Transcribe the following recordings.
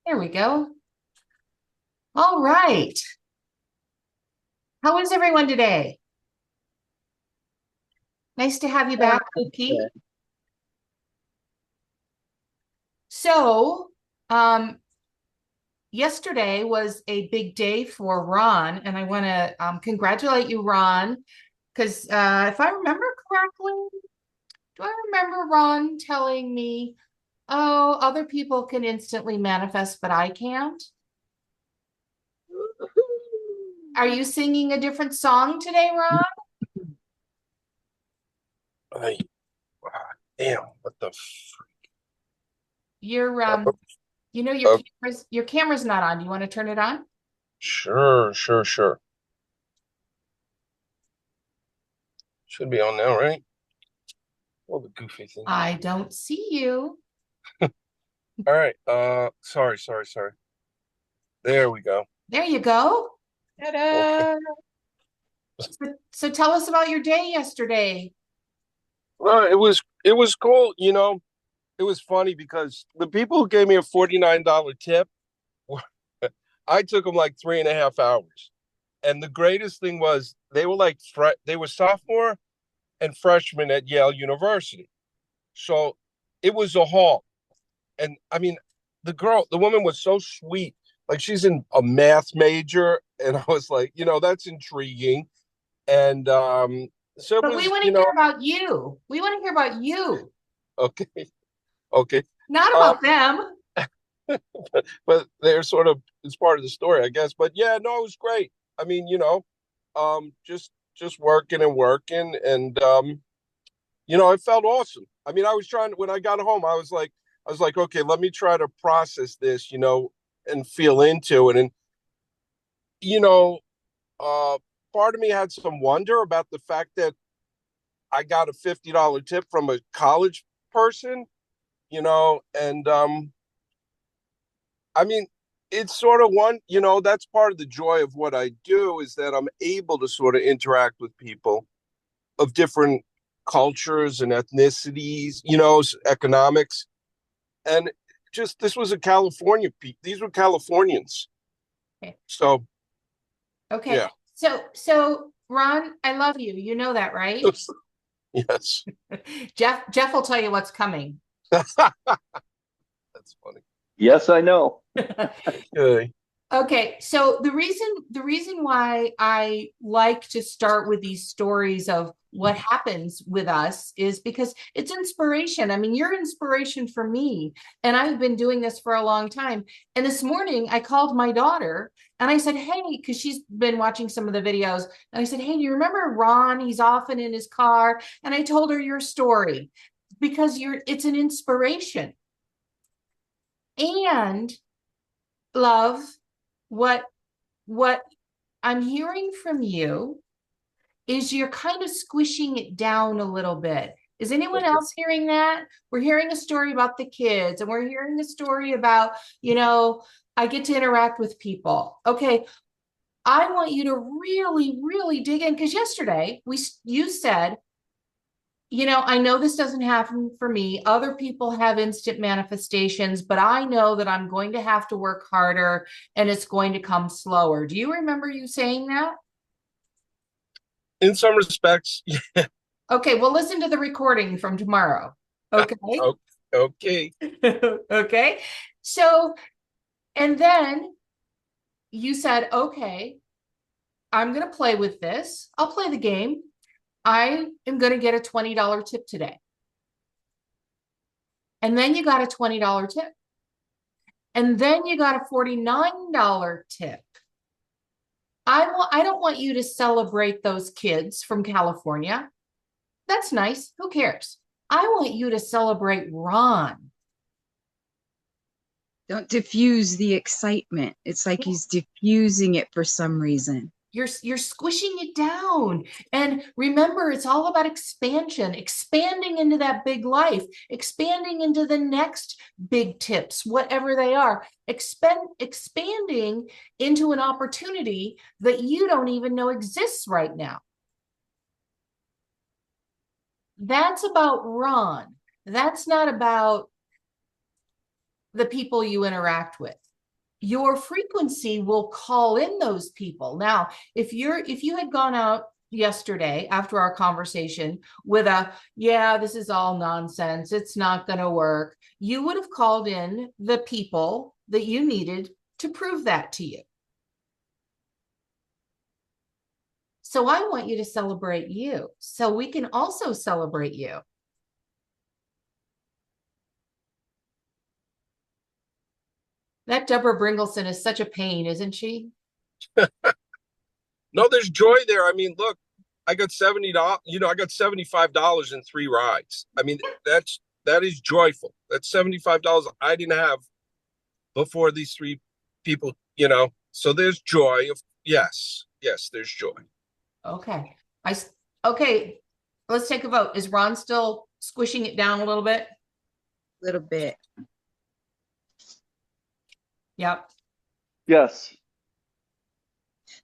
There we go. All right. How is everyone today? Nice to have you back, Pookie. So, um, yesterday was a big day for Ron, and I want to congratulate you, Ron, because if I remember correctly, do I remember Ron telling me, "Oh, other people can instantly manifest, but I can't"? Are you singing a different song today, Ron? Ay, damn, what the You're f- you know uh, your camera's not on. Do you want to turn it on? sure. Should be on now, right? All the goofy thing. I don't see you. All right. Sorry. There we go. There you go. Okay. Ta-da. So tell us about your day yesterday. Well, it was cool. It was funny because the people who gave me a $49 tip, were- I took them like 3.5 hours. And the greatest thing was they were like they were sophomore and freshman at Yale University. So it was a haul. And I mean, the woman was so sweet. Like she's in a math major, and I was like, that's intriguing. And so it But we was, want to hear about you. We want to hear about you, okay, okay. not Um, about them. but they're sort of it's part of the story, I guess. But yeah, no, it was great. I mean, just working and working, and it felt awesome. I mean, I was trying when I got home, I was like, okay, let me try to process this, and feel into it. And you know, uh, part of me had some wonder about the fact that I got a $50 tip from a college person, and I mean, it's sort of that's part of the joy of what I do is that I'm able to sort of interact with people of different cultures and ethnicities, economics. And just this was a California these were Californians. Okay. So, Okay. yeah. So Ron, I love you. You know that, right? Yes. Jeff will tell you what's coming. That's funny. Yes, I know. Okay. Okay, so the reason why I like to start with these stories of what happens with us is because it's inspiration. I mean, you're inspiration for me, and I've been doing this for a long time. And this morning I called my daughter and I said, "Hey," because she's been watching some of the videos, and I said, "Hey, do you remember Ron? He's often in his car." And I told her your story because it's an inspiration. And love, what what I'm hearing from you is you're kind of squishing it down a little bit. Is anyone Okay. else hearing that? We're hearing a story about the kids, and we're hearing a story about, I get to interact with people. Okay, I want you to really, really dig in because yesterday you said, I know this doesn't happen for me. Other people have instant manifestations, but I know that I'm going to have to work harder and it's going to come slower. Do you remember you saying that? In some respects, Okay, well, listen to the recording from tomorrow. Okay. okay. Okay. So, and then you said, okay, I'm going to play with this. I'll play the game. I am going to get a $20 tip today. And then you got a $20 tip. And then you got a $49 tip. I don't want you to celebrate those kids from California. That's nice. Who cares? I want you to celebrate Ron. Don't diffuse the excitement. It's like he's diffusing it for some reason. You're squishing it down. And remember, it's all about expansion, expanding into that big life, expanding into the next big tips, whatever they are, expanding into an opportunity that you don't even know exists right now. That's about Ron. That's not about the people you interact with. your frequency will call in those people. Now, if you had gone out yesterday after our conversation with a, yeah, this is all nonsense, it's not going to work, you would have called in the people that you needed to prove that to you. So I want you to celebrate you, so we can also celebrate you. That Deborah Bringleson is such a pain, isn't she? No, there's joy there. I mean, look, I got $70. I got $75 in 3 rides. I mean, that is joyful. That's $75 I didn't have before these 3 people. So there's joy. Yes, there's joy. Okay. Okay. Let's take a vote. Is Ron still squishing it down a little bit? A little bit. Yep. Yes.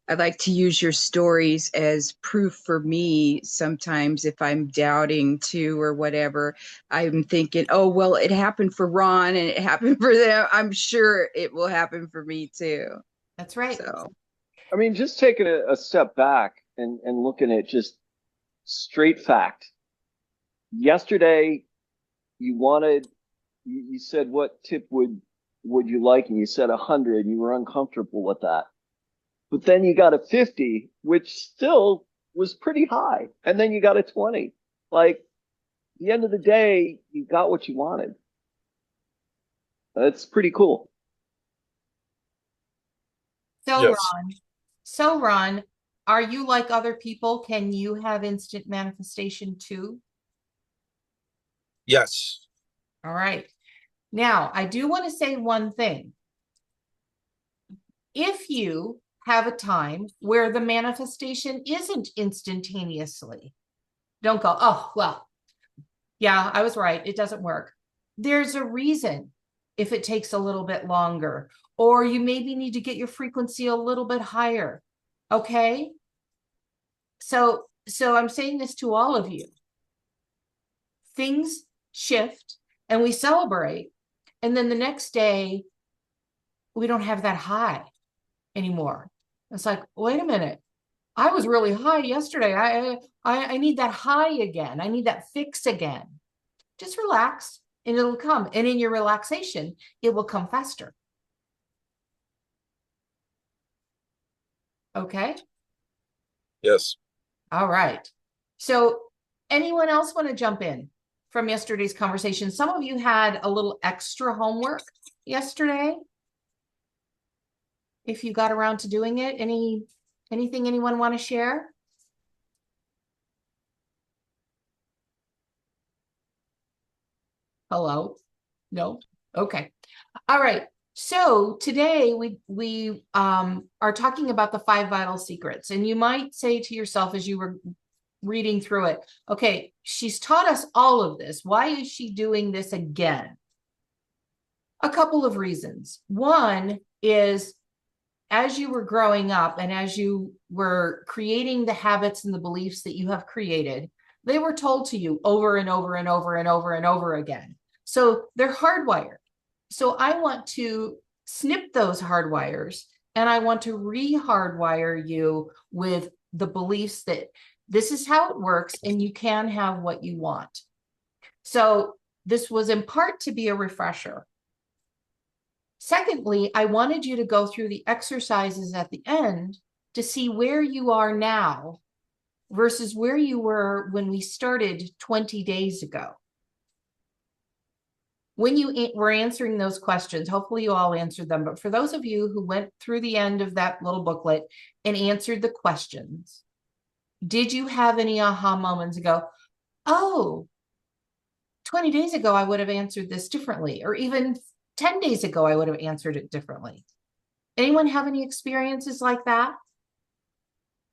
I like to use your stories as proof for me. Sometimes if I'm doubting too or whatever, I'm thinking, oh, well, it happened for Ron and it happened for them. I'm sure it will happen for me too. That's right. So, I mean, just taking a step back and looking at just straight fact. Yesterday, you said, what tip would you like? And you said 100, and you were uncomfortable with that. But then you got a 50, which still was pretty high. And then you got a 20. Like, at the end of the day, you got what you wanted. That's pretty cool. So Yes. Ron, are you like other people? Can you have instant manifestation too? Yes. All right. Now, I do want to say one thing. If you have a time where the manifestation isn't instantaneously, don't go, oh, well, yeah, I was right, it doesn't work. There's a reason if it takes a little bit longer, or you maybe need to get your frequency a little bit higher. Okay. So I'm saying this to all of you. Things shift and we celebrate, and then the next day we don't have that high anymore. It's like, wait a minute, I was really high yesterday. I need that high again. I need that fix again. Just relax and it'll come. And in your relaxation, it will come faster. Okay. Yes. All right. So anyone else want to jump in from yesterday's conversation? Some of you had a little extra homework yesterday. If you got around to doing it, anything anyone want to share? Hello? No? Okay. All right. So today we are talking about the 5 vital secrets, and you might say to yourself as you were reading through it, okay, she's taught us all of this. Why is she doing this again? A couple of reasons. One is, as you were growing up and as you were creating the habits and the beliefs that you have created, they were told to you over and over and over and over and over again. So they're hardwired. So I want to snip those hardwires, and I want to re-hardwire you with the beliefs that this is how it works and you can have what you want. So this was in part to be a refresher. Secondly, I wanted you to go through the exercises at the end to see where you are now versus where you were when we started 20 days ago. When you were answering those questions, hopefully you all answered them, but for those of you who went through the end of that little booklet and answered the questions, did you have any aha moments and go, oh, 20 days ago, I would have answered this differently, or even 10 days ago, I would have answered it differently? Anyone have any experiences like that?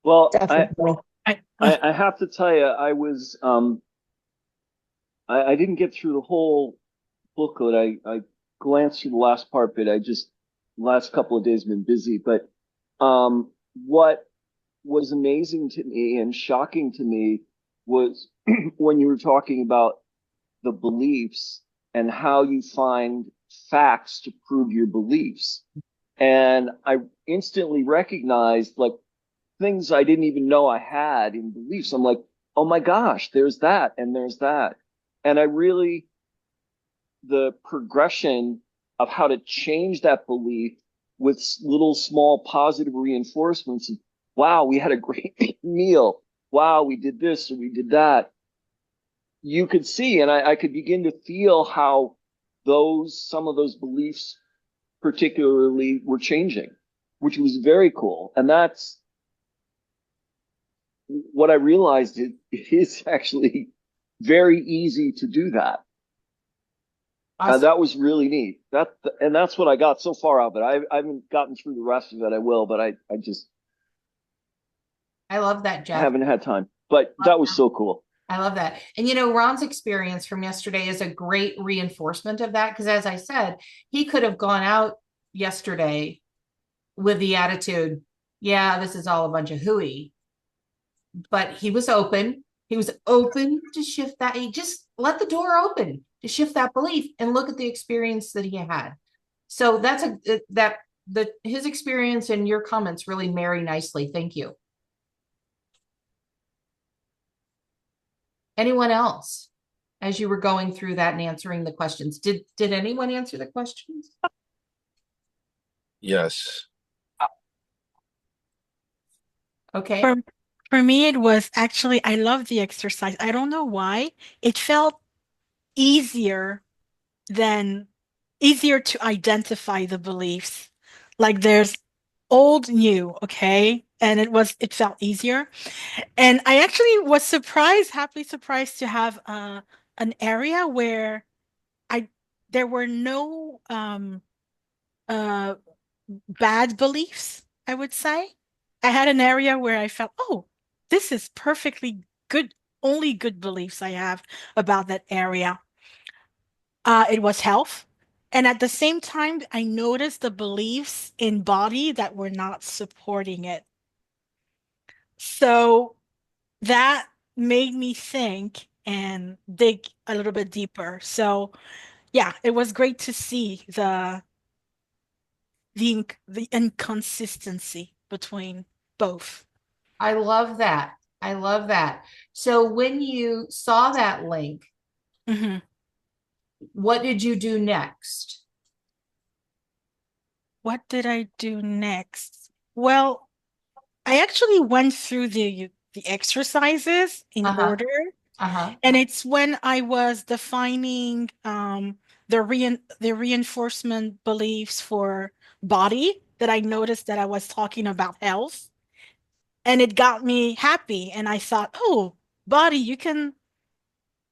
Well, Definitely. I have to tell you, I was I didn't get through the whole booklet. I glanced through the last part, but last couple of days been busy. But what was amazing to me and shocking to me was when you were talking about the beliefs and how you find facts to prove your beliefs. And I instantly recognized like things I didn't even know I had in beliefs. I'm like, oh my gosh, there's that and there's that. And I really, the progression of how to change that belief with little small positive reinforcements. Wow, we had a great meal. Wow, we did this or we did that. You could see, and I could begin to feel how some of those beliefs particularly were changing, which was very cool. And that's what I realized. It is actually very easy to do that. Awesome. That was really neat. And that's what I got so far of it. I haven't gotten through the rest of it. I will, but I just I love that, Jeff. haven't had time. But that was so cool. I love that. And you know, Ron's experience from yesterday is a great reinforcement of that. Because as I said, he could have gone out yesterday with the attitude, yeah, this is all a bunch of hooey. But he was open. He was open to shift that. He just let the door open to shift that belief and look at the experience that he had. So that's his experience and your comments really marry nicely. Thank you. Anyone else as you were going through that and answering the questions? Did anyone answer the questions? Yes. Okay. For me, it was actually, I love the exercise. I don't know why. It felt easier than easier to identify the beliefs. Like there's old, new, okay? And it felt easier. And I actually was happily surprised to have an area where I there were no uh bad beliefs, I would say. I had an area where I felt, oh, this is perfectly good, only good beliefs I have about that area. It was health. And at the same time, I noticed the beliefs in body that were not supporting it. So that made me think and dig a little bit deeper. So yeah, it was great to see the inconsistency between both. I love that. I love that. So when you saw that link, Mhm. what did you do next? What did I do next? Well, I actually went through the exercises in Uh-huh. order, Uh-huh. and it's when I was defining the reinforcement beliefs for body that I noticed that I was talking about health, and it got me happy, and I thought, oh, body,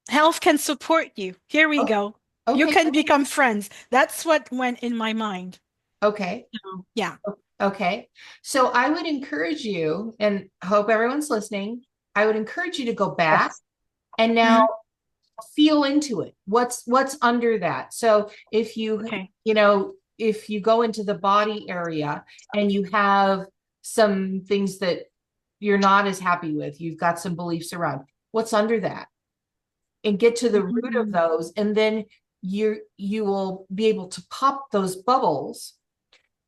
health can support you. Here we Oh, go. You okay. can become friends. That's what went in my mind. Okay. So, yeah. Okay. So I would encourage you, and hope everyone's listening. I would encourage you to go back and now Mhm. feel into it. What's under that? So if Okay. if you go into the body area and you have some things that you're not as happy with, you've got some beliefs around, what's under that? And get to the root of Mhm. those, and then you will be able to pop those bubbles,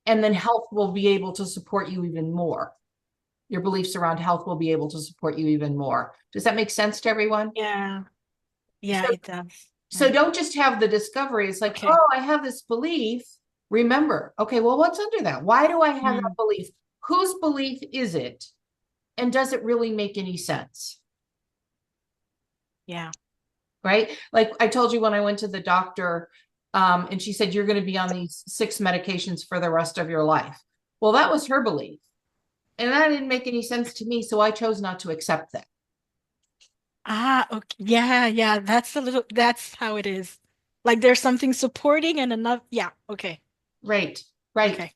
and then health will be able to support you even more. Your beliefs around health will be able to support you even more. Does that make sense to everyone? Yeah. So, Yeah, it does. so Yeah. don't just have the discovery. It's like, Okay. oh, I have this belief. Remember, okay, well, what's under that? Why do I have that Mm. belief? Whose belief is it? And does it really make any sense? Yeah. Right? Like I told you when I went to the doctor, and she said, you're going to be on these 6 medications for the rest of your life. Well, that was her belief. And that didn't make any sense to me. So I chose not to accept that. Ah, okay. Yeah, yeah. That's how it is. Like there's something supporting and enough. Yeah. Okay. Right. Right. Okay.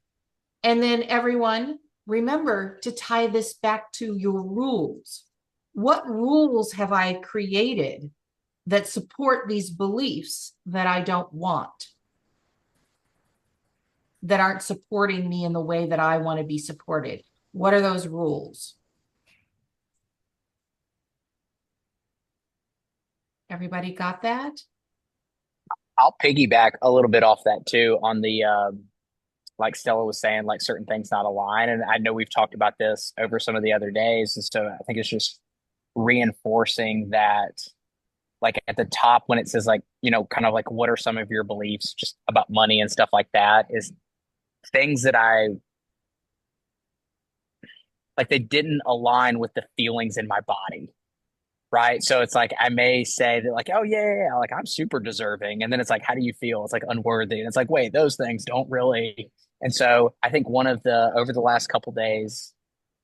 And then everyone, remember to tie this back to your rules. What rules have I created that support these beliefs that I don't want, that aren't supporting me in the way that I want to be supported? What are those rules? Everybody got that? I'll piggyback a little bit off that too on like Stella was saying, like certain things not align. And I know we've talked about this over some of the other days. And so I think it's just reinforcing that, like at the top, when it says, like, kind of like, what are some of your beliefs just about money and stuff like that, is things that I like, they didn't align with the feelings in my body. Right. So it's like I may say that, like, oh yeah, like I'm super deserving. And then it's like, how do you feel? It's like unworthy. And it's like, wait, those things don't really. And so I think one of the over the last couple days,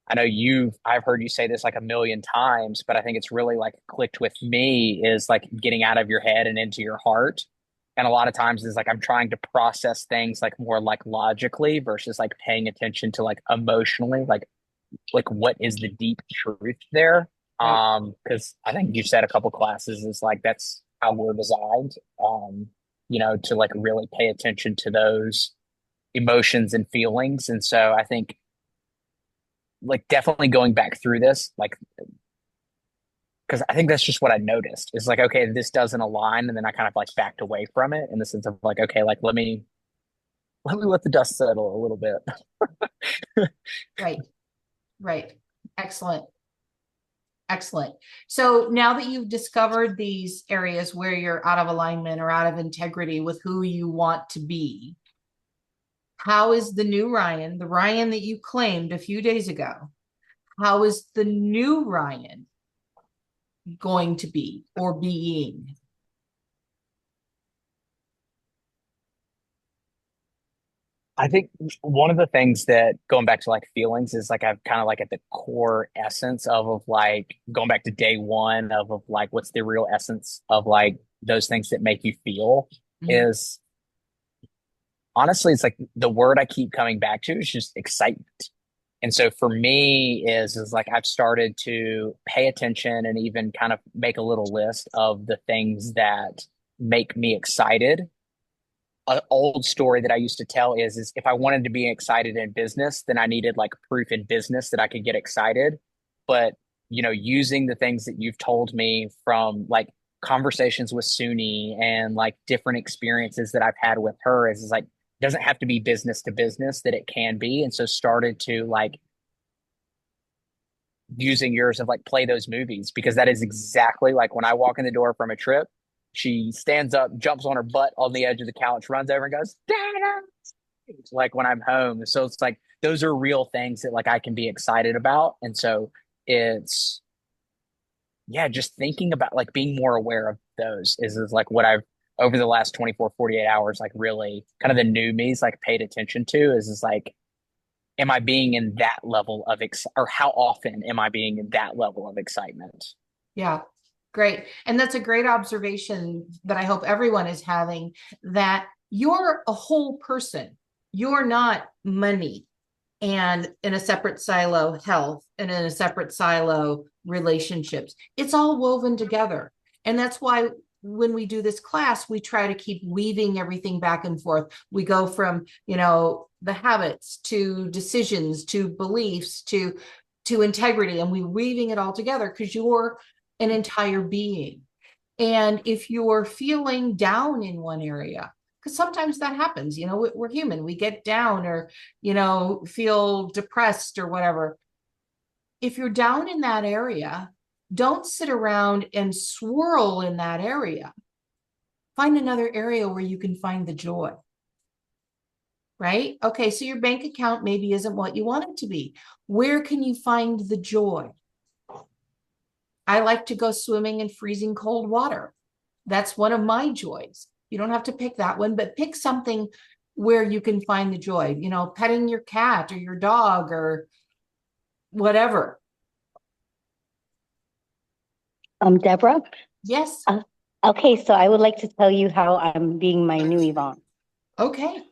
I know I've heard you say this like a million times, but I think it's really like clicked with me is like getting out of your head and into your heart. And a lot of times is like I'm trying to process things like more like logically versus like paying attention to like emotionally, like what is the deep truth there. Right. Because I think you said a couple classes is like that's how we're designed, to like really pay attention to those emotions and feelings. And so I think like definitely going back through this, like, because I think that's just what I noticed is like, okay, this doesn't align. And then I kind of like backed away from it in the sense of like, okay, like let the dust settle a little bit. Right. Right. Excellent. Excellent. So now that you've discovered these areas where you're out of alignment or out of integrity with who you want to be, how is the new Ryan, the Ryan that you claimed a few days ago, how is the new Ryan going to be or being? I think one of the things that going back to like feelings is like I've kind of like at the core essence of like going back to day one of like what's the real essence of like those things that make you feel is honestly it's like the word I keep coming back to is just excitement. And so for me is like I've started to pay attention and even kind of make a little list of the things that make me excited. An old story that I used to tell is if I wanted to be excited in business, then I needed like proof in business that I could get excited. But using the things that you've told me from like conversations with Suni and like different experiences that I've had with her is like it doesn't have to be business to business that it can be. And so started to like using yours of like play those movies because that is exactly like when I walk in the door from a trip, she stands up, jumps on her butt on the edge of the couch, runs over and goes, Dana! Like when I'm home. So it's like those are real things that like I can be excited about. And so it's just thinking about like being more aware of those is like what I've over the last 24, 48 hours, like really kind of the new me's like paid attention to is like, am I being in that level of or how often am I being in that level of excitement? Yeah. Great. And that's a great observation that I hope everyone is having, that you're a whole person. You're not money and in a separate silo health and in a separate silo relationships. It's all woven together. And that's why when we do this class, we try to keep weaving everything back and forth. We go from, the habits to decisions to beliefs to integrity, and we're weaving it all together because you're an entire being. And if you're feeling down in one area, because sometimes that happens, we're human, we get down or, feel depressed or whatever. If you're down in that area, don't sit around and swirl in that area. Find another area where you can find the joy. Right? Okay, so your bank account maybe isn't what you want it to be. Where can you find the joy? I like to go swimming in freezing cold water. That's one of my joys. You don't have to pick that one, but pick something where you can find the joy, petting your cat or your dog or whatever. Deborah? Yes. Okay, so I would like to tell you how I'm being my new Yvonne. Okay.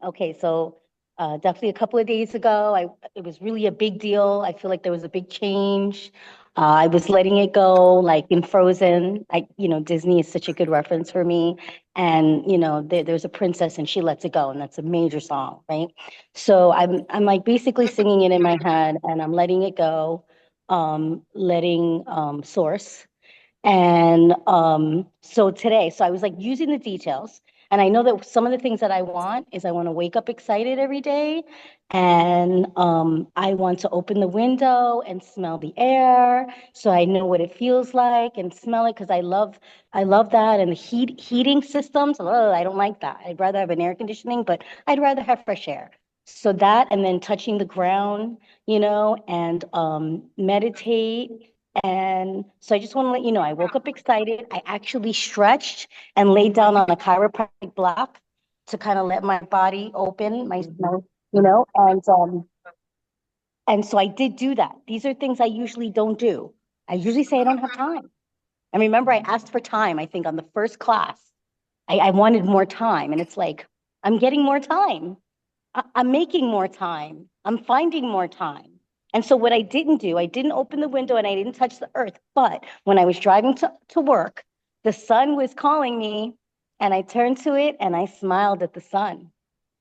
Okay, so definitely a couple of days ago, it was really a big deal. I feel like there was a big change. I was letting it go, like in Frozen. Disney is such a good reference for me. And there's a princess and she lets it go, and that's a major song, right? So I'm like basically singing it in my head, and I'm letting it go, letting source. And so I was like using the details. And I know that some of the things that I want is I want to wake up excited every day. And I want to open the window and smell the air so I know what it feels like and smell it because I love that. And the heating systems, I don't like that. I'd rather have an air conditioning, but I'd rather have fresh air. So that, and then touching the ground, and meditate. And so I just want to let you know, I woke up excited. I actually stretched and laid down on a chiropractic block to kind of let my body open, and so I did do that. These are things I usually don't do. I usually say I don't have time. And remember, I asked for time, I think, on the first class. I wanted more time. And it's like, I'm getting more time. I'm making more time. I'm finding more time. And so what I didn't do, I didn't open the window and I didn't touch the earth. But when I was driving to work, the sun was calling me and I turned to it and I smiled at the sun.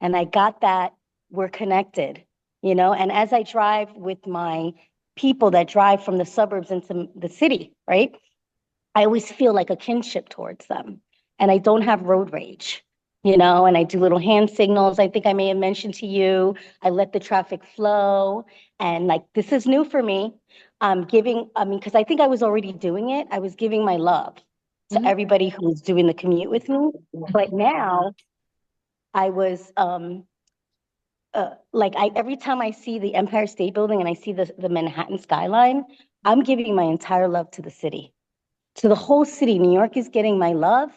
And I got that we're connected, and as I drive with my people that drive from the suburbs into the city, right? I always feel like a kinship towards them. And I don't have road rage, and I do little hand signals. I think I may have mentioned to you, I let the traffic flow. And like, this is new for me. Because I think I was already doing it. I was giving my love to everybody who was doing the commute with me. But now I was, every time I see the Empire State Building and I see the Manhattan skyline, I'm giving my entire love to the city, to the whole city. New York is getting my love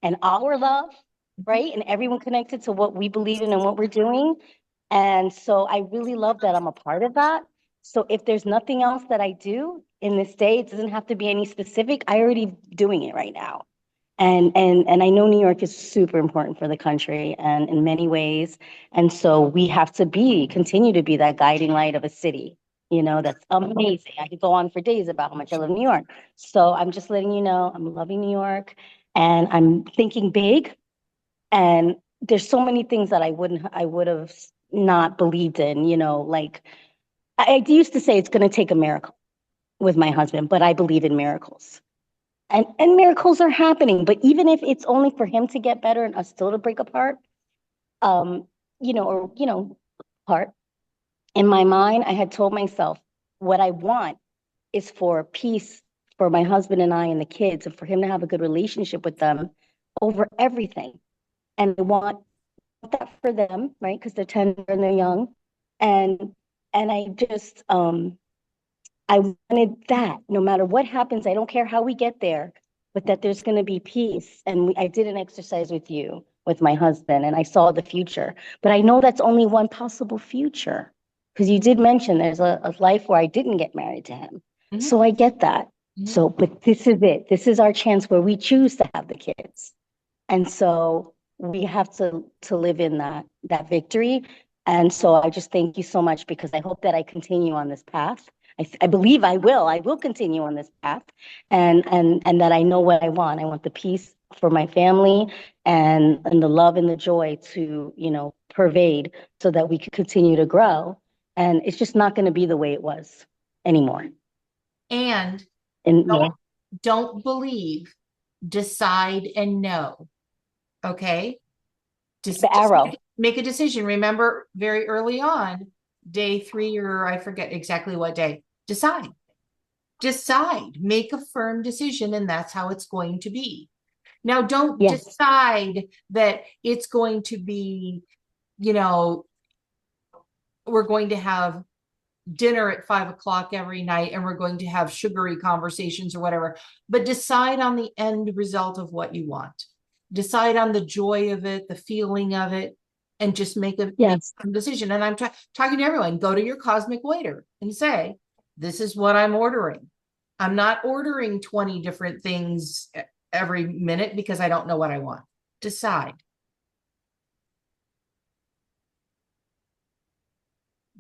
and our love, right? And everyone connected to what we believe in and what we're doing. And so I really love that I'm a part of that. So if there's nothing else that I do in this day, it doesn't have to be any specific. I already doing it right now. And I know New York is super important for the country and in many ways. And so we have to continue to be that guiding light of a city, that's amazing. I could go on for days about how much I love New York. So I'm just letting you know, I'm loving New York and I'm thinking big. And there's so many things that I would have not believed in, like I used to say it's going to take a miracle with my husband, but I believe in miracles. And miracles are happening, but even if it's only for him to get better and us still to break apart, apart, in my mind, I had told myself what I want is for peace for my husband and I and the kids and for him to have a good relationship with them over everything. And I want that for them, right? Because they're tender and they're young. And I just, I wanted that no matter what happens, I don't care how we get there, but that there's going to be peace. And I did an exercise with you, with my husband, and I saw the future. But I know that's only one possible future because you did mention there's a life where I didn't get married to him. So I get that. So, but this is it. This is our chance where we choose to have the kids. And so we have to live in that victory. And so I just thank you so much because I hope that I continue on this path. I believe I will continue on this path and that I know what I want. I want the peace for my family and the love and the joy to, pervade so that we could continue to grow. And it's just not going to be the way it was anymore. And And don't believe, decide and know. Okay. Just arrow. Make a decision. Remember very early on, day 3, or I forget exactly what day, decide, make a firm decision. And that's how it's going to be. Now, don't decide that it's going to be, we're going to have dinner at 5 o'clock every night and we're going to have sugary conversations or whatever, but decide on the end result of what you want. Decide on the joy of it, the feeling of it, and just make a decision. And I'm talking to everyone, go to your cosmic waiter and say, this is what I'm ordering. I'm not ordering 20 different things every minute because I don't know what I want. Decide.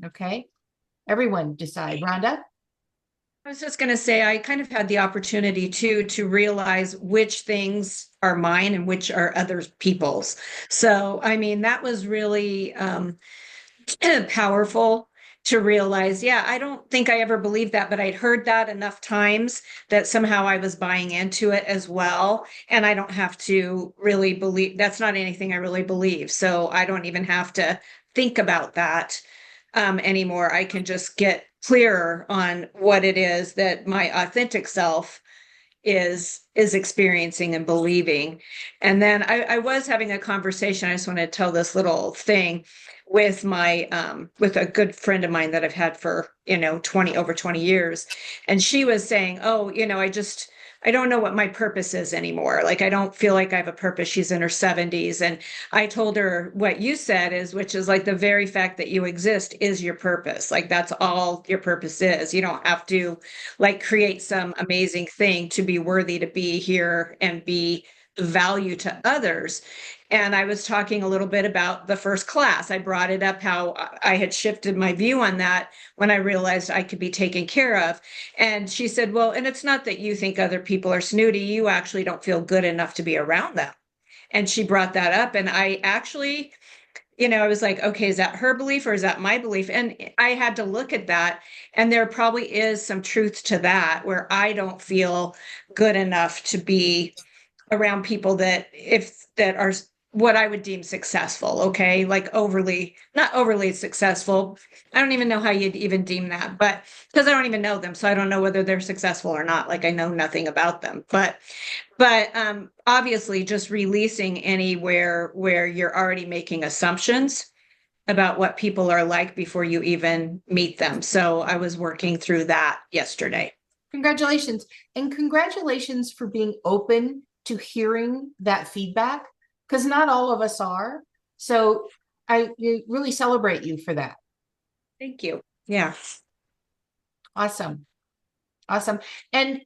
Okay. Everyone decide. Rhonda? I was just going to say, I kind of had the opportunity to realize which things are mine and which are other people's. So, I mean, that was really powerful. to realize, yeah, I don't think I ever believed that, but I'd heard that enough times that somehow I was buying into it as well. And I don't have to really believe, that's not anything I really believe. So I don't even have to think about that anymore. I can just get clearer on what it is that my authentic self is experiencing and believing. And then I was having a conversation. I just want to tell this little thing with my with a good friend of mine that I've had for 20 years. And she was saying, oh, I don't know what my purpose is anymore. Like, I don't feel like I have a purpose. She's in her 70s. And I told her what you said is, which is like the very fact that you exist is your purpose. Like, that's all your purpose is. You don't have to like create some amazing thing to be worthy to be here and be value to others. And I was talking a little bit about the first class. I brought it up how I had shifted my view on that when I realized I could be taken care of. And she said, well, and it's not that you think other people are snooty, you actually don't feel good enough to be around them. And she brought that up. And I actually, I was like, okay, is that her belief or is that my belief? And I had to look at that. And there probably is some truth to that, where I don't feel good enough to be around people that are what I would deem successful. Okay. Like not overly successful. I don't even know how you'd even deem that, but because I don't even know them. So I don't know whether they're successful or not. Like, I know nothing about them, but obviously just releasing anywhere where you're already making assumptions about what people are like before you even meet them. So I was working through that yesterday. Congratulations. And congratulations for being open to hearing that feedback, because not all of us are. So I really celebrate you for that. Thank you. Yeah. Awesome. Awesome. And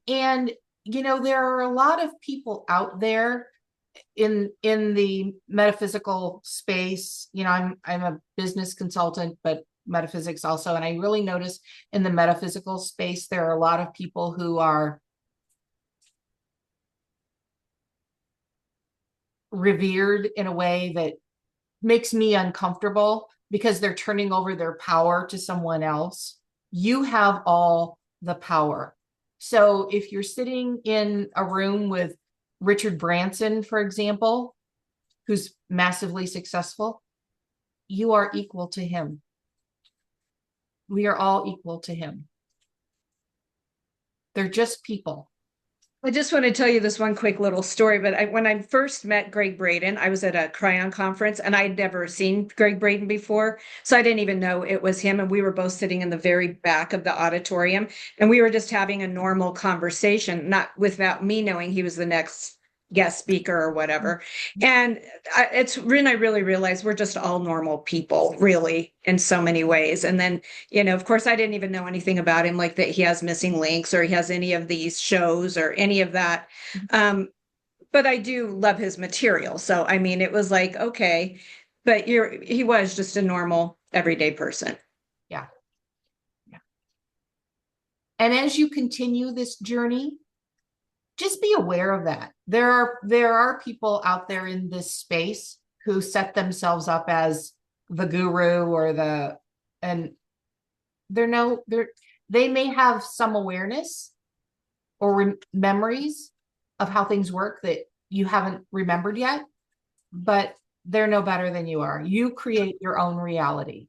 there are a lot of people out there in the metaphysical space. I'm a business consultant, but metaphysics also. And I really notice in the metaphysical space, there are a lot of people who are revered in a way that makes me uncomfortable because they're turning over their power to someone else. You have all the power. So if you're sitting in a room with Richard Branson, for example, who's massively successful, you are equal to him. We are all equal to him. They're just people. I just want to tell you this one quick little story, but when I first met Greg Braden, I was at a Cryon conference and I'd never seen Greg Braden before. So I didn't even know it was him. And we were both sitting in the very back of the auditorium and we were just having a normal conversation, not without me knowing he was the next guest speaker or whatever. And it's when I really realized we're just all normal people, really, in so many ways. And then, of course, I didn't even know anything about him, like that he has missing links or he has any of these shows or any of that. But I do love his material. So, I mean, it was like, okay, but he was just a normal, everyday person. Yeah. Yeah. And as you continue this journey, just be aware of that. There are people out there in this space who set themselves up as the guru and they may have some awareness or memories of how things work that you haven't remembered yet, but they're no better than you are. You create your own reality.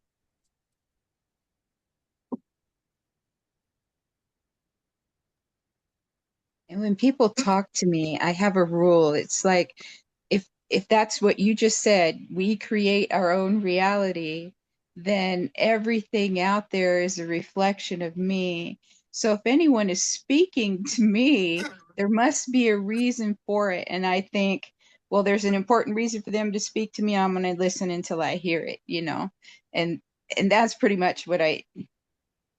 And when people talk to me, I have a rule. It's like, if that's what you just said, we create our own reality, then everything out there is a reflection of me. So if anyone is speaking to me, there must be a reason for it. And I think, well, there's an important reason for them to speak to me. I'm going to listen until I hear it, and that's pretty much what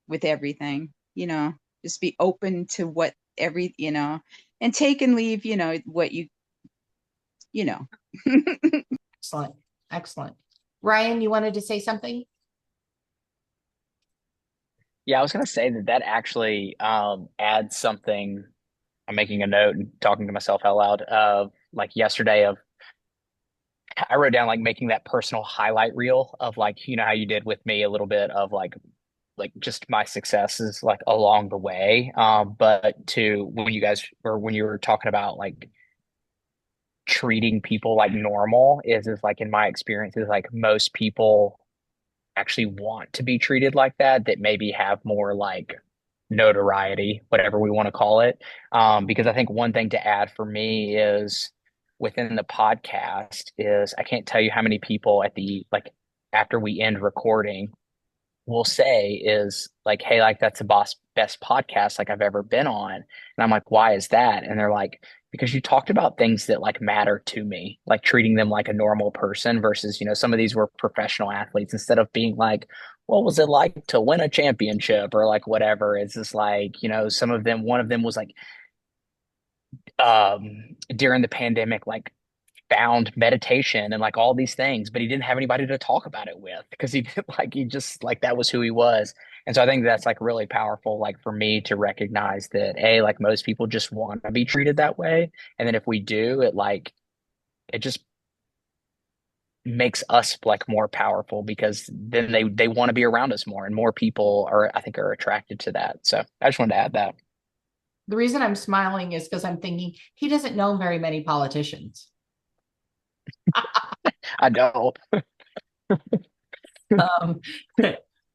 with everything, just be open to what and take and leave, what Excellent. Excellent. Ryan, you wanted to say something? Yeah, I was going to say that actually adds something. I'm making a note and talking to myself out loud of like yesterday I wrote down like making that personal highlight reel of like, how you did with me a little bit of like like just my successes like along the way. But to when you guys or when you were talking about like treating people like normal is like in my experience is like most people actually want to be treated like that maybe have more like notoriety, whatever we want to call it. Because I think one thing to add for me is within the podcast is I can't tell you how many people at the like after we end recording will say is like, hey, like that's the best podcast like I've ever been on. And I'm like, why is that? And they're like, because you talked about things that like matter to me, like treating them like a normal person versus, some of these were professional athletes instead of being like, what was it like to win a championship or like whatever. It's just like, some of them, one of them was like during the pandemic, like found meditation and like all these things, but he didn't have anybody to talk about it with because he just like that was who he was. And so I think that's like really powerful, like for me to recognize that like most people just want to be treated that way. And then if we do it, like it just makes us like more powerful because then they want to be around us more and more people are, I think, are attracted to that. So I just wanted to add that. The reason I'm smiling is because I'm thinking he doesn't know very many politicians. I don't. Um,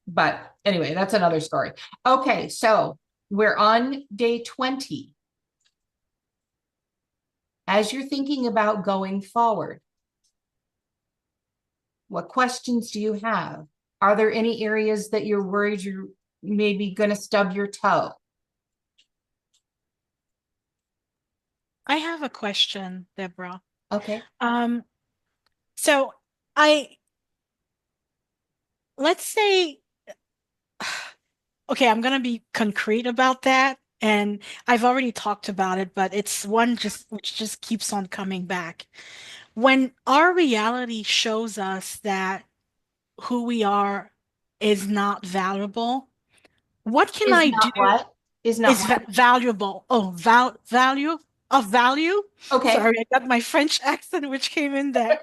but anyway, that's another story. Okay, so we're on day 20. As you're thinking about going forward, what questions do you have? Are there any areas that you're worried you're maybe going to stub your toe? I have a question, Deborah. Okay. So let's say, okay, I'm going to be concrete about that. And I've already talked about it, but it's one which just keeps on coming back. When our reality shows us that who we are is not valuable, what can I do? What? Is not what? Valuable. Oh, value of value. Okay. Sorry, I got my French accent, which came in there.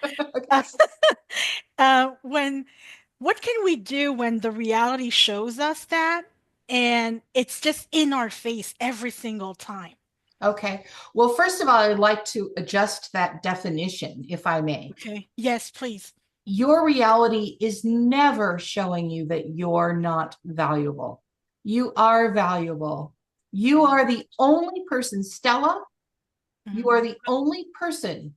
What can we do when the reality shows us that and it's just in our face every single time? Okay. Well, first of all, I'd like to adjust that definition, if I may. Okay. Yes, please. Your reality is never showing you that you're not valuable. You are valuable. You are the only person, Stella, you are the only person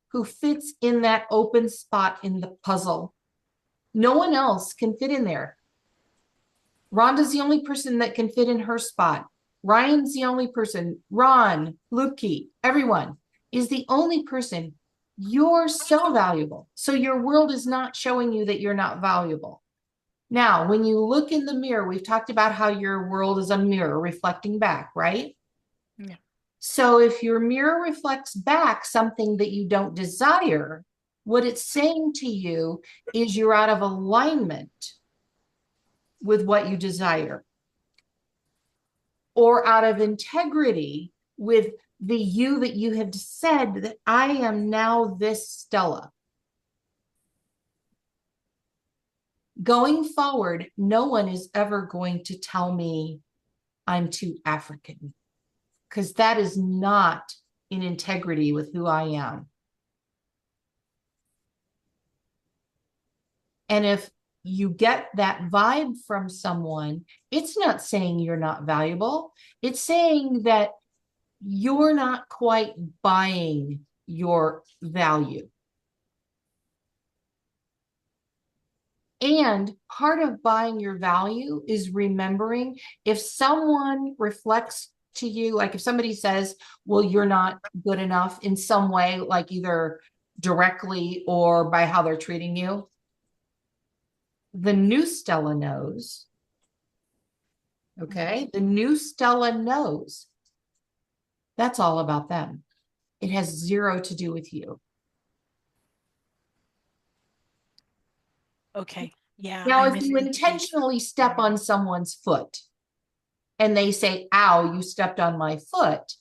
who fits in that open spot in the puzzle. No one else can fit in there. Rhonda's the only person that can fit in her spot. Ryan's the only person. Ron, Lukey, everyone is the only person. You're so valuable. So your world is not showing you that you're not valuable. Now, when you look in the mirror, we've talked about how your world is a mirror reflecting back, right? Yeah. So if your mirror reflects back something that you don't desire, what it's saying to you is you're out of alignment with what you desire, or out of integrity with the you that you have said that I am now this Stella. Going forward, no one is ever going to tell me I'm too African, because that is not in integrity with who I am. And if you get that vibe from someone, it's not saying you're not valuable. It's saying that you're not quite buying your value. And part of buying your value is remembering if someone reflects to you, like if somebody says, well, you're not good enough in some way, like either directly or by how they're treating you, the new Stella knows. Okay. The new Stella knows that's all about them. It has zero to do with you. Okay. Yeah. Now, if you intentionally step on someone's foot and they say, ow, you stepped on my foot.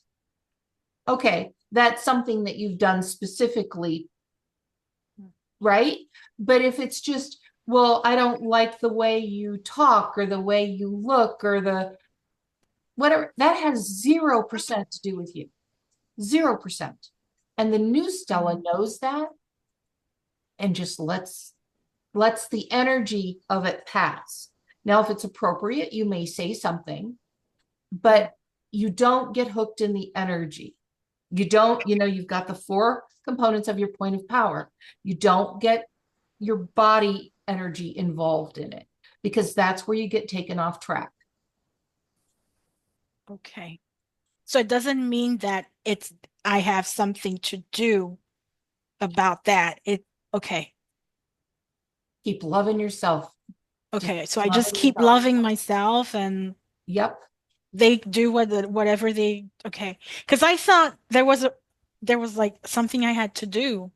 Okay. That's something that you've done specifically. Right. But if it's just well, I don't like the way you talk or the way you look or the whatever. That has 0% to do with you. 0%. And the new Stella knows that and just lets the energy of it pass. Now, if it's appropriate, you may say something, but you don't get hooked in the energy. You don't, you've got the 4 components of your point of power. You don't get your body energy involved in it because that's where you get taken off track. Okay. So it doesn't mean that I have something to do about that. Okay. Keep loving yourself. Okay. So I just keep loving myself and Yep. they do whatever they, okay. Because I thought there was like something I had to do.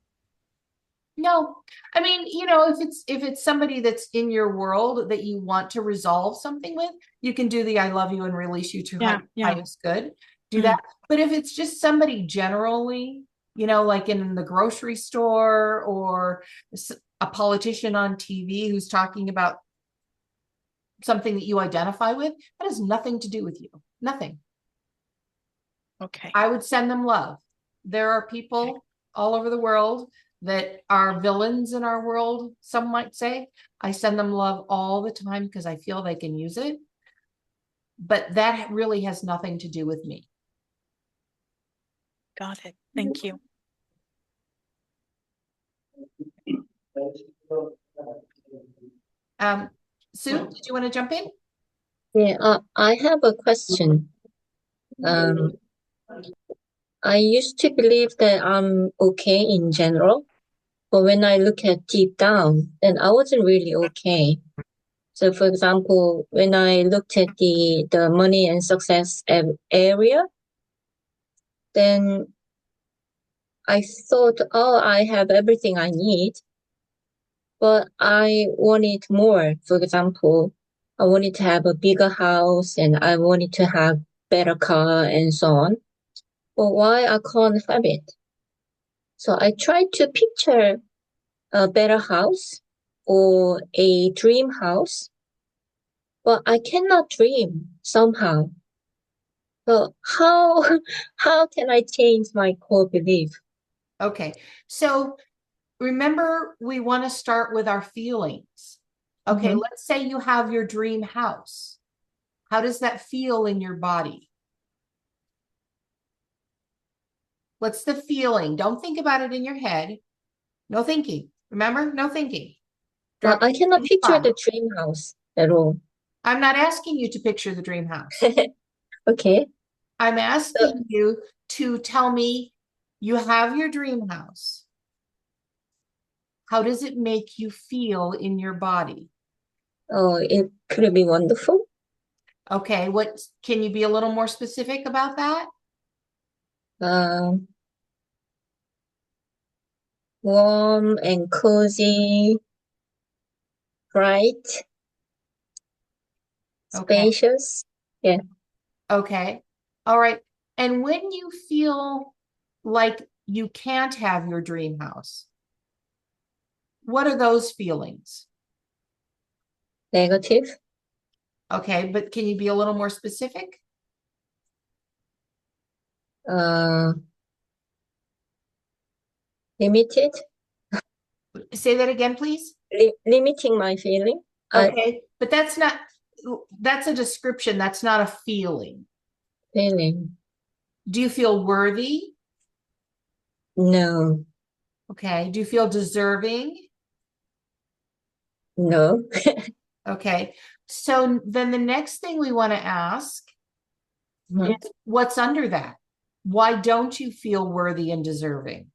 No, I mean, if it's somebody that's in your world that you want to resolve something with, you can do the I love you and release you to highest good. Do that. But if it's just somebody generally, like in the grocery store or a politician on TV who's talking about something that you identify with, that has nothing to do with you. Nothing. Okay. I would send them love. There are people all over the world that are villains in our world, some might say. I send them love all the time because I feel they can use it. But that really has nothing to do with me. Got it. Thank you. Sue, did you want to jump in? Yeah, I have a question. I used to believe that I'm okay in general, but when I look at deep down, then I wasn't really okay. So, for example, when I looked at the money and success area, then I thought, oh, I have everything I need, but I wanted more. For example, I wanted to have a bigger house and I wanted to have better car and so on. But why I can't have it? So I tried to picture a better house or a dream house, but I cannot dream somehow. So how can I change my core belief? Okay. So remember, we want to start with our feelings. Okay, let's say you have your dream house. How does that feel in your body? What's the feeling? Don't think about it in your head. No thinking. Remember? No thinking. Well, I cannot picture the dream house at all. I'm not asking you to picture the dream house. Okay. I'm asking you to tell me you have your dream house. How does it make you feel in your body? Oh, it could be wonderful. Okay, can you be a little more specific about that? Warm and cozy, bright, spacious. Yeah. Okay. All right. And when you feel like you can't have your dream house, what are those feelings? Negative. Okay, but can you be a little more specific? Limited. Say that again, please. Limiting my feeling. Okay, but that's a description. That's not a feeling. Feeling. Do you feel worthy? No. Okay. Do you feel deserving? No. Okay. So then the next thing we want to ask is what's under that? Why don't you feel worthy and deserving?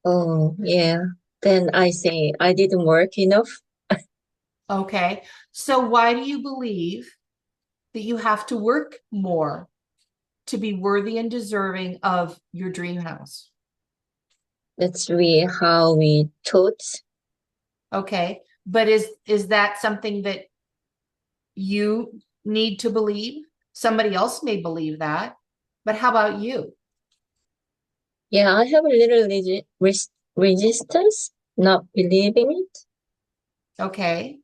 Oh, yeah. Then I say I didn't work enough. Okay. So why do you believe that you have to work more to be worthy and deserving of your dream house? That's really how we taught. Okay. But is that something that you need to believe? Somebody else may believe that, but how about you? Yeah, I have a little resistance not believing it. Okay.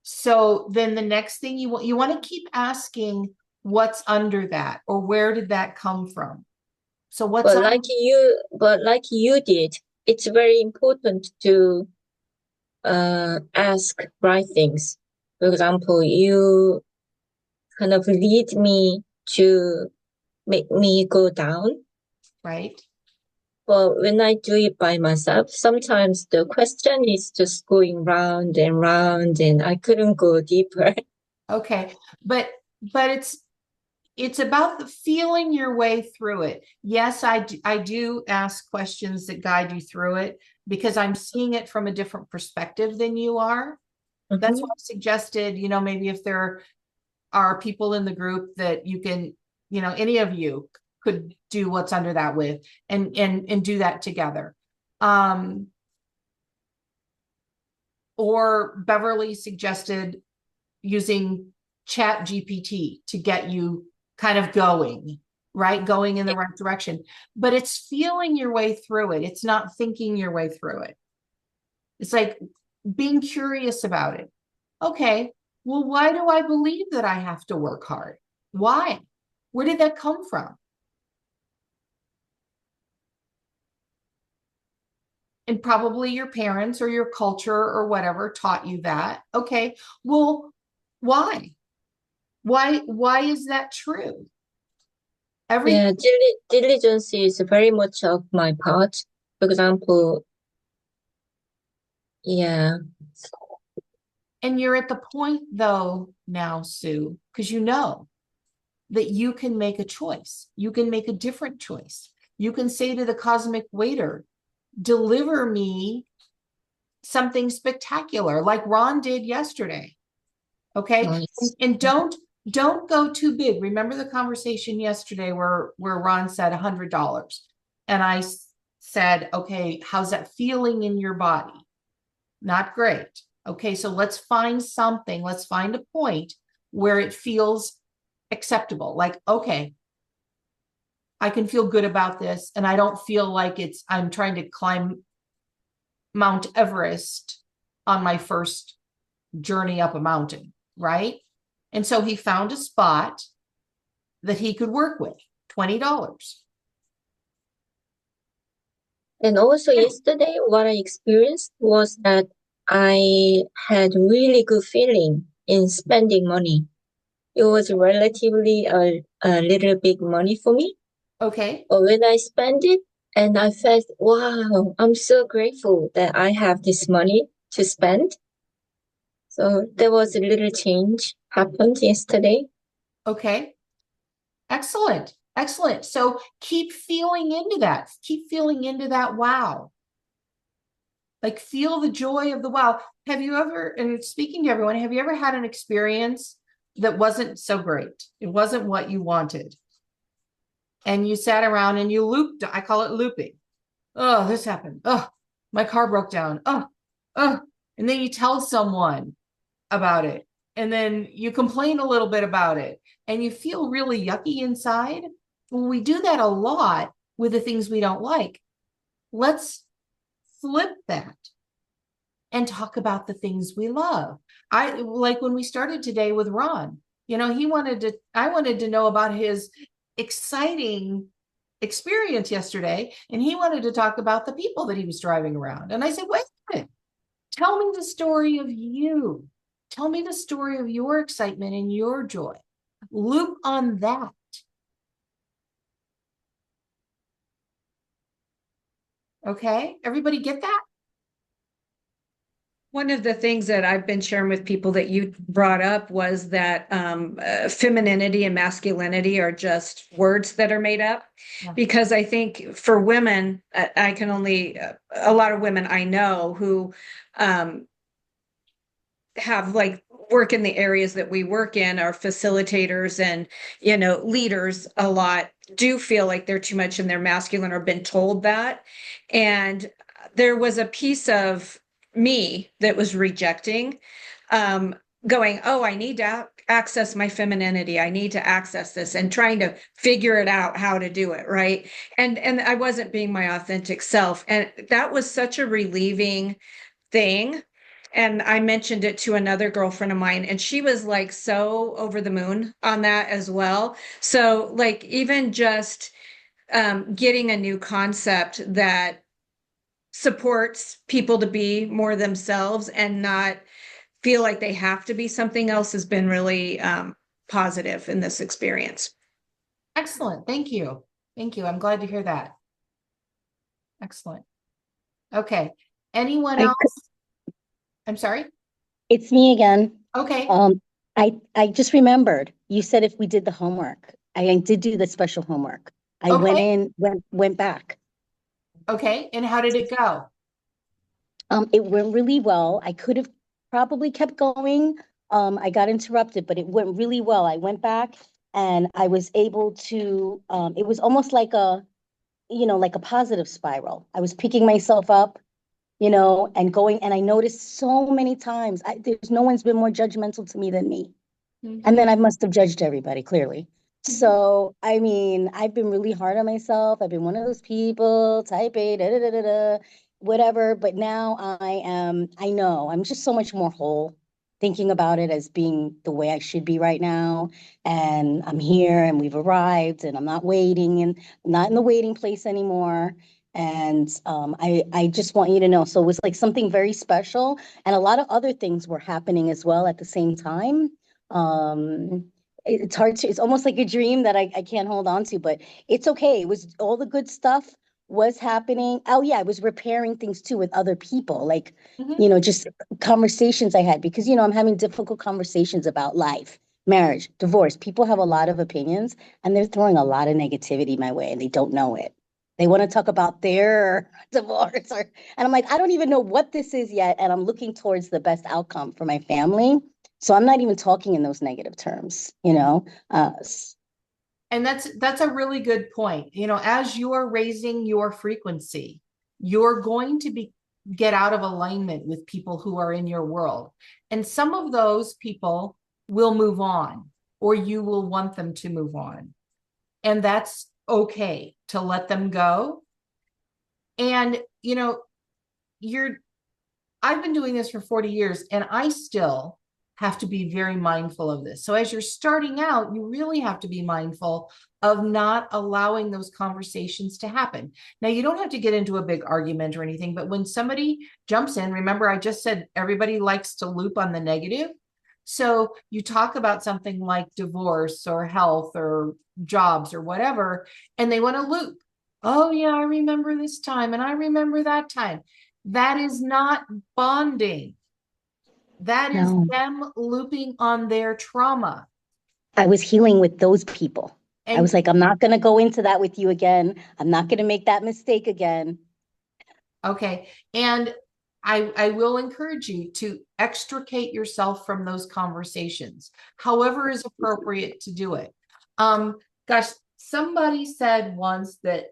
So then the next thing you want to keep asking what's under that, or where did that come from? So what's But like you did, it's very important to ask right things. For example, you kind of lead me to make me go down. right? But when I do it by myself, sometimes the question is just going round and I couldn't go deeper. Okay. But it's about the feeling your way through it. Yes, I do ask questions that guide you through it because I'm seeing it from a different perspective than you are. That's why I suggested, maybe if there are people in the group that you can, any of you could do what's under that with and do that together. Or Beverly suggested using Chat GPT to get you kind of going, right? Going in the right direction. But it's feeling your way through it. It's not thinking your way through it. It's like being curious about it. Okay, well, why do I believe that I have to work hard? Why? Where did that come from? And probably your parents or your culture or whatever taught you that. Okay, well, why? Why is that true? Yeah, diligence is very much of my part. For example, yeah. And you're at the point though now, Sue, because you know that you can make a choice. You can make a different choice. You can say to the cosmic waiter, deliver me something spectacular like Ron did yesterday. Okay. Nice. And don't go too big. Remember the conversation yesterday where Ron said $100 and I said, okay, how's that feeling in your body? Not great. Okay, so let's find something. Let's find a point where it feels acceptable. Like, okay, I can feel good about this and I don't feel like I'm trying to climb Mount Everest on my first journey up a mountain, right? And so he found a spot that he could work with, $20. And also yesterday, what I experienced was that I had really good feeling in spending money. It was relatively a little big money for me. Okay. But when I spent it and I felt, wow, I'm so grateful that I have this money to spend. So there was a little change happened yesterday. Okay. Excellent. Excellent. So keep feeling into that. Keep feeling into that wow. Like feel the joy of the wow. Have you ever, and speaking to everyone, have you ever had an experience that wasn't so great? It wasn't what you wanted. And you sat around and you looped. I call it looping. Oh, this happened. Oh, my car broke down. Oh. And then you tell someone about it. And then you complain a little bit about it. And you feel really yucky inside. Well, we do that a lot with the things we don't like. Let's flip that and talk about the things we love. I like when we started today with Ron, I wanted to know about his exciting experience yesterday, and he wanted to talk about the people that he was driving around. And I said, wait a minute, tell me the story of you. Tell me the story of your excitement and your joy. Loop on that. Okay, everybody get that? One of the things that I've been sharing with people that you brought up was that femininity and masculinity are just words that are made up. Yeah. Because I think for women, I can only, a lot of women I know who have like work in the areas that we work in, are facilitators and, leaders a lot, do feel like they're too much in their masculine or been told that. And there was a piece of me that was rejecting going, oh, I need to access my femininity. I need to access this, and trying to figure it out how to do it. Right. And I wasn't being my authentic self. And that was such a relieving thing. And I mentioned it to another girlfriend of mine, and she was like so over the moon on that as well. So like even just getting a new concept that supports people to be more themselves and not feel like they have to be something else has been really positive in this experience. Excellent. Thank you. Thank you. I'm glad to hear that. Excellent. Okay. Anyone else? I'm sorry. It's me again. Okay. I just remembered you said if we did the homework. I did do the special homework. I went back. Okay. And how did it go? It went really well. I could have probably kept going. I got interrupted, but it went really well. I went back and I was able to, it was almost like like a positive spiral. I was picking myself up, and going, and I noticed so many times, there's no one's been more judgmental to me than me. And then I must have judged everybody, clearly. So, I mean, I've been really hard on myself. I've been one of those people, type A, whatever. But now I know I'm just so much more whole, thinking about it as being the way I should be right now. And I'm here and we've arrived and I'm not waiting and I'm not in the waiting place anymore. And I just want you to know. So it was like something very special. And a lot of other things were happening as well at the same time. It's hard to, it's almost like a dream that I can't hold on to, but it's okay. It was all the good stuff was happening. Oh yeah, I was repairing things too with other people, like, just conversations I had, because, I'm having difficult conversations about life, marriage, divorce. People have a lot of opinions and they're throwing a lot of negativity my way and they don't know it. They want to talk about their divorce and I'm like, I don't even know what this is yet. And I'm looking towards the best outcome for my family. So I'm not even talking in those negative terms, And that's a really good point. As you're raising your frequency, you're going to get out of alignment with people who are in your world. And some of those people will move on, or you will want them to move on. And that's okay to let them go. And, I've been doing this for 40 years and I still have to be very mindful of this. So as you're starting out, you really have to be mindful of not allowing those conversations to happen. Now, you don't have to get into a big argument or anything, but when somebody jumps in, remember I just said everybody likes to loop on the negative. So you talk about something like divorce or health or jobs or whatever, and they want to loop. Oh yeah, I remember this time and I remember that time. That is not bonding. That is them looping on their trauma. I was healing with those people. I was like, I'm not going to go into that with you again. I'm not going to make that mistake again. Okay. And I will encourage you to extricate yourself from those conversations, however is appropriate to do it. Gosh, somebody said once that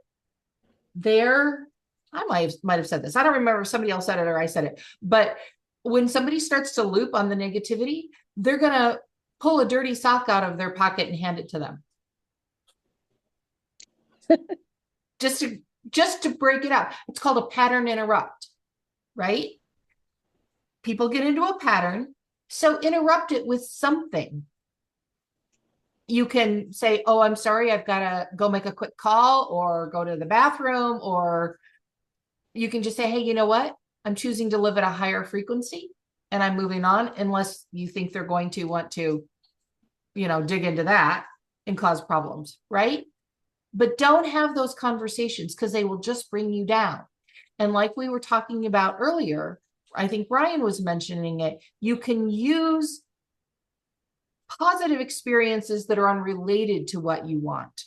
I might have said this. I don't remember if somebody else said it or I said it, but when somebody starts to loop on the negativity, they're going to pull a dirty sock out of their pocket and hand it to them. just to break it up. It's called a pattern interrupt, right? People get into a pattern, so interrupt it with something. You can say, oh, I'm sorry, I've got to go make a quick call or go to the bathroom, or you can just say, hey, you know what? I'm choosing to live at a higher frequency and I'm moving on, unless you think they're going to want to, dig into that and cause problems, right? But don't have those conversations because they will just bring you down. And like we were talking about earlier, I think Brian was mentioning it, you can use positive experiences that are unrelated to what you want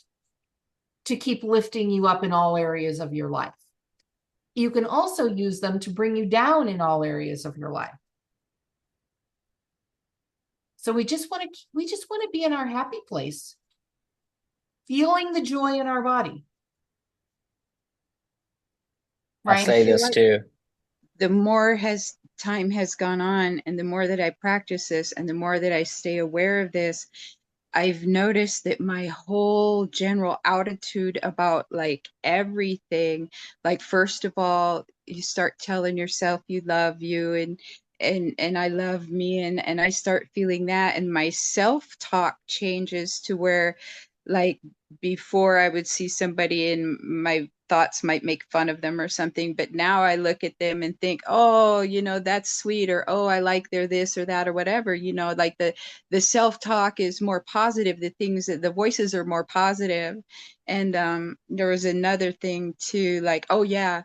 to keep lifting you up in all areas of your life. You can also use them to bring you down in all areas of your life. So we just want to be in our happy place, feeling the joy in our body. Right? I say this too. The more has time has gone on and the more that I practice this and the more that I stay aware of this, I've noticed that my whole general attitude about like everything, like first of all, you start telling yourself you love you and I love me and I start feeling that and my self-talk changes to where like before I would see somebody and my thoughts might make fun of them or something, but now I look at them and think, oh, you know, that's sweet, or oh, I like their this or that or whatever, you know, like the self-talk is more positive, the things that the voices are more positive. And there was another thing too, like, oh yeah,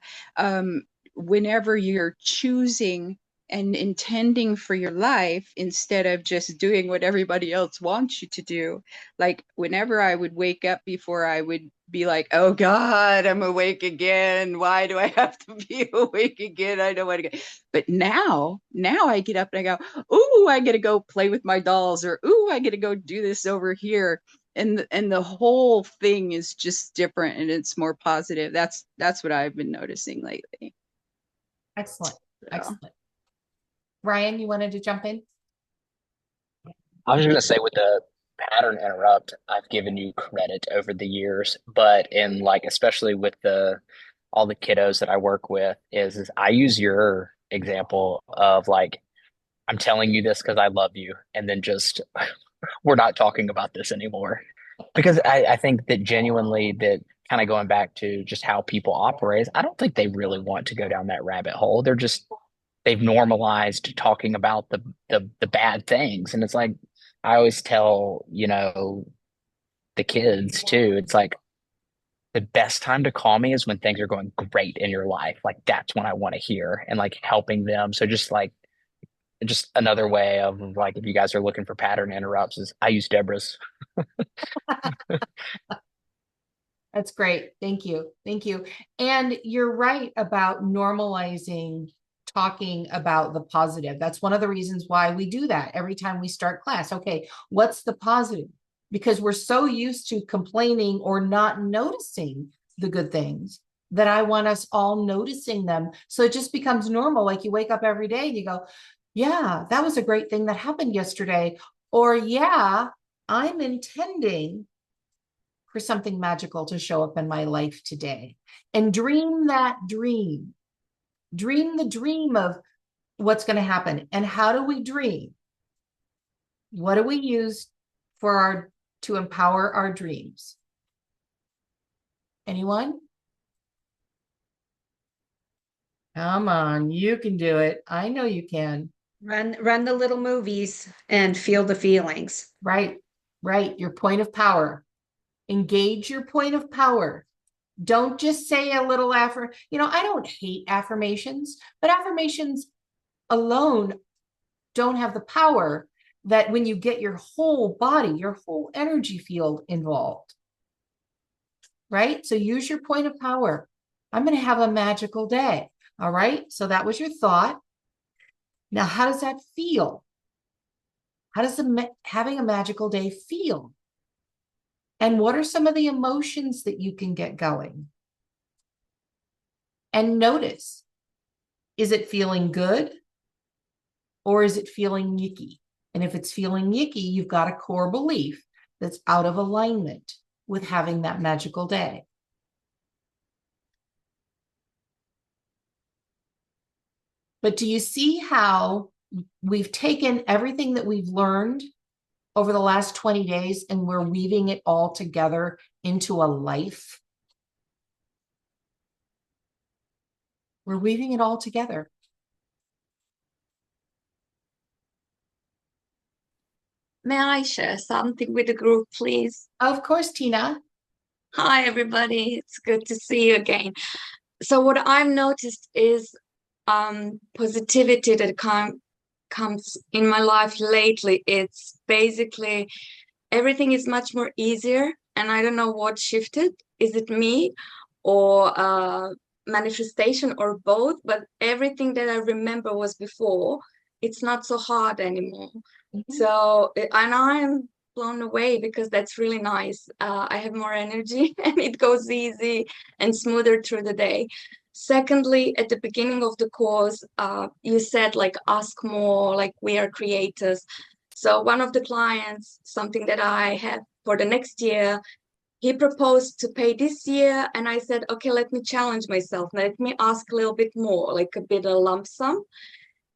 whenever you're choosing and intending for your life instead of just doing what everybody else wants you to do. Like whenever I would wake up before I would be like, oh God, I'm awake again. Why do I have to be awake again? I don't want to get. But now I get up and I go, ooh, I get to go play with my dolls, or ooh, I get to go do this over here. And the whole thing is just different and it's more positive. That's what I've been noticing lately. Excellent. So. Excellent. Ryan, you wanted to jump in? I was going to say with the pattern interrupt, I've given you credit over the years, but in like, especially with all the kiddos that I work with is I use your example of like, I'm telling you this because I love you. And then just, we're not talking about this anymore. Because I think that genuinely that kind of going back to just how people operate, I don't think they really want to go down that rabbit hole. They've normalized talking about the bad things. And it's like, I always tell, the kids too, it's like the best time to call me is when things are going great in your life. Like that's when I want to hear and like helping them. So just another way of like, if you guys are looking for pattern interrupts is I use Deborah's. That's great. Thank you. Thank you. And you're right about normalizing talking about the positive. That's one of the reasons why we do that every time we start class. Okay, what's the positive? Because we're so used to complaining or not noticing the good things that I want us all noticing them. So it just becomes normal. Like you wake up every day and you go, yeah, that was a great thing that happened yesterday. Or yeah, I'm intending for something magical to show up in my life today. And dream that dream. Dream the dream of what's going to happen. And how do we dream? What do we use to empower our dreams? Anyone? Come on, you can do it. I know you can. Run the little movies and feel the feelings. Right. Your point of power. Engage your point of power. Don't just say a little I don't hate affirmations, but affirmations alone don't have the power that when you get your whole body, your whole energy field involved. Right? So use your point of power. I'm going to have a magical day. All right. So that was your thought. Now, how does that feel? How does having a magical day feel? And what are some of the emotions that you can get going? And notice, is it feeling good or is it feeling yicky? And if it's feeling yicky, you've got a core belief that's out of alignment with having that magical day. But do you see how we've taken everything that we've learned over the last 20 days and we're weaving it all together into a life? We're weaving it all together. May I share something with the group, please? Of course, Tina. Hi, everybody. It's good to see you again. So what I've noticed is positivity that comes in my life lately. It's basically everything is much more easier, and I don't know what shifted. Is it me or manifestation or both? But everything that I remember was before. It's not so hard anymore. Mm-hmm. So, and I'm blown away because that's really nice. I have more energy and it goes easy and smoother through the day. Secondly, at the beginning of the course, you said like ask more, like we are creators. So one of the clients, something that I have for the next year, he proposed to pay this year, and I said, okay, let me challenge myself. Let me ask a little bit more, like a bit of lump sum.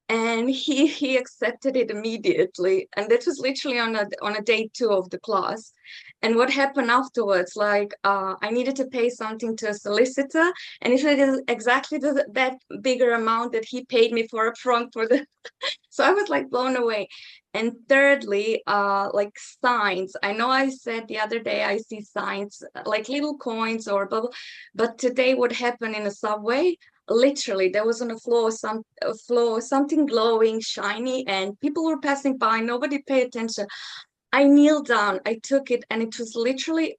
And he accepted it immediately, and that was literally on a day 2 of the class. And what happened afterwards, like I needed to pay something to a solicitor, and it was exactly that bigger amount that he paid me for upfront for the so I was like blown away. And thirdly, like signs. I know I said the other day I see signs like little coins or bubble, but today what happened in a subway, literally there was on the floor something glowing, shiny, and people were passing by, nobody paid attention. I kneeled down, I took it, and it was literally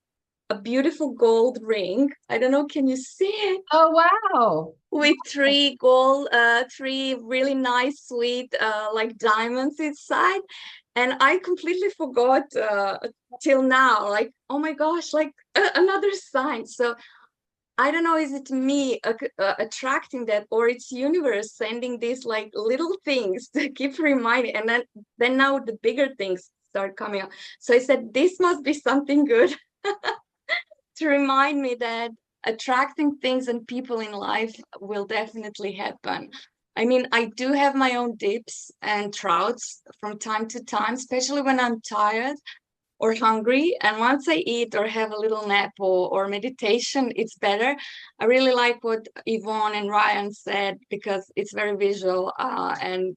a beautiful gold ring. I don't know, can you see it? Oh, wow. With three really nice, sweet, like diamonds inside. And I completely forgot till now, like, oh my gosh, like another sign. So I don't know, is it me attracting that, or it's universe sending these like little things to keep reminding, and then now the bigger things start coming up. So I said, this must be something good to remind me that attracting things and people in life will definitely happen. I mean, I do have my own dips and troughs from time to time, especially when I'm tired or hungry. And once I eat or have a little nap or meditation, it's better. I really like what Yvonne and Ryan said, because it's very visual, and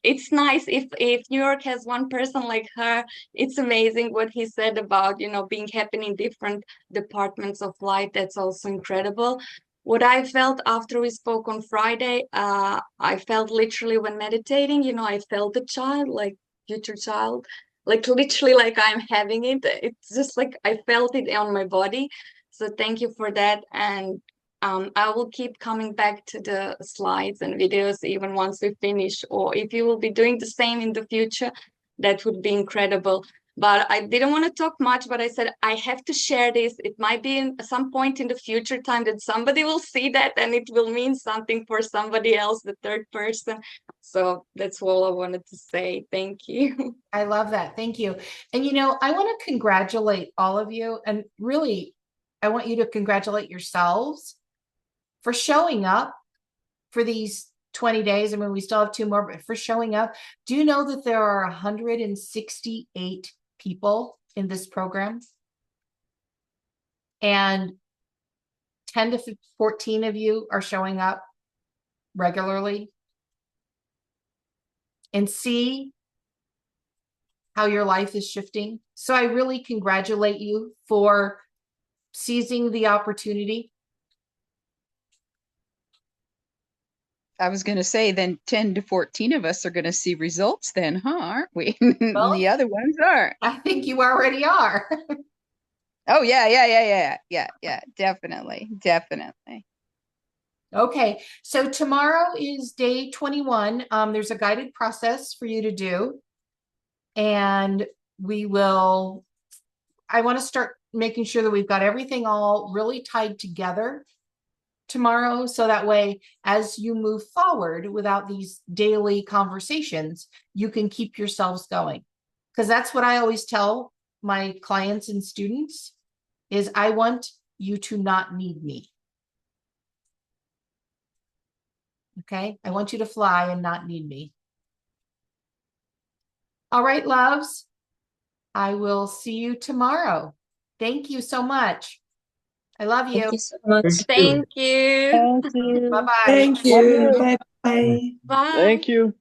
it's nice if New York has one person like her. It's amazing what he said about, you know, being happy in different departments of life. That's also incredible. What I felt after we spoke on Friday, I felt literally when meditating, you know, I felt the child, like future child, like literally like I'm having it. It's just like I felt it on my body. So thank you for that. And I will keep coming back to the slides and videos even once we finish, or if you will be doing the same in the future, that would be incredible. But I didn't want to talk much, but I said, I have to share this. It might be in some point in the future time that somebody will see that and it will mean something for somebody else, the third person. So that's all I wanted to say. Thank you. I love that. Thank you. And, you know, I want to congratulate all of you. And really, I want you to congratulate yourselves for showing up for these 20 days. I mean, we still have 2 more, but for showing up. Do you know that there are 168 people in this program? And 10 to 14 of you are showing up regularly. And see how your life is shifting. So I really congratulate you for seizing the opportunity. I was going to say, then 10 to 14 of us are going to see results then, huh? Aren't we? Well, the other ones aren't. I think you already are. Oh, yeah. Definitely. Okay, so tomorrow is day 21. There's a guided process for you to do. And I want to start making sure that we've got everything all really tied together tomorrow. So that way, as you move forward without these daily conversations, you can keep yourselves going. Because that's what I always tell my clients and students is I want you to not need me. Okay, I want you to fly and not need me. All right, loves. I will see you tomorrow. Thank you so much. I love you. Thank you so much. Thank you. Thank you. Bye-bye. Thank Love you. you. Bye bye. Bye. Thank you.